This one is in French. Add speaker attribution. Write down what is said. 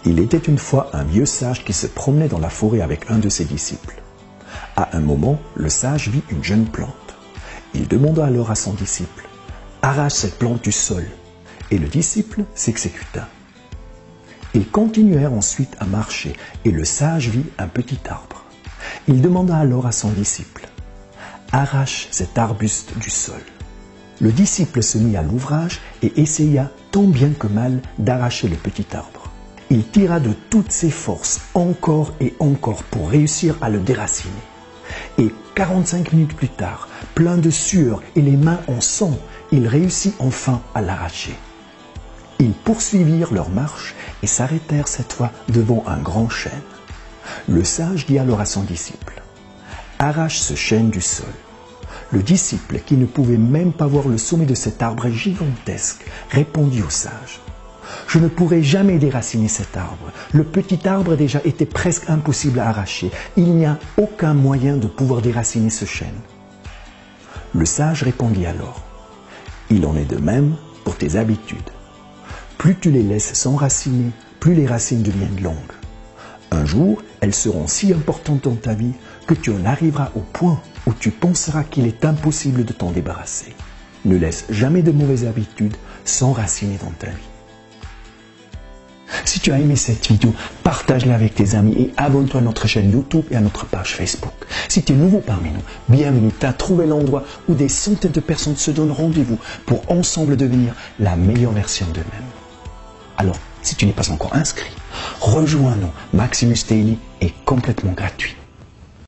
Speaker 1: Il était une fois un vieux sage qui se promenait dans la forêt avec un de ses disciples. À un moment, le sage vit une jeune plante. Il demanda alors à son disciple « Arrache cette plante du sol » et le disciple s'exécuta. Ils continuèrent ensuite à marcher et le sage vit un petit arbre. Il demanda alors à son disciple « Arrache cet arbuste du sol ». Le disciple se mit à l'ouvrage et essaya tant bien que mal d'arracher le petit arbre. Il tira de toutes ses forces encore et encore pour réussir à le déraciner. Et 45 minutes plus tard, plein de sueur et les mains en sang, il réussit enfin à l'arracher. Ils poursuivirent leur marche et s'arrêtèrent cette fois devant un grand chêne. Le sage dit alors à son disciple « Arrache ce chêne du sol ». Le disciple, qui ne pouvait même pas voir le sommet de cet arbre gigantesque, répondit au sage « Je ne pourrai jamais déraciner cet arbre. Le petit arbre déjà était presque impossible à arracher. Il n'y a aucun moyen de pouvoir déraciner ce chêne. » Le sage répondit alors « Il en est de même pour tes habitudes. Plus tu les laisses s'enraciner, plus les racines deviennent longues. Un jour, elles seront si importantes dans ta vie que tu en arriveras au point où tu penseras qu'il est impossible de t'en débarrasser. Ne laisse jamais de mauvaises habitudes s'enraciner dans ta vie. » Si tu as aimé cette vidéo, partage-la avec tes amis et abonne-toi à notre chaîne YouTube et à notre page Facebook. Si tu es nouveau parmi nous, bienvenue, tu as trouvé l'endroit où des centaines de personnes se donnent rendez-vous pour ensemble devenir la meilleure version d'eux-mêmes. Alors, si tu n'es pas encore inscrit, rejoins-nous. Maximus Daily est complètement gratuit.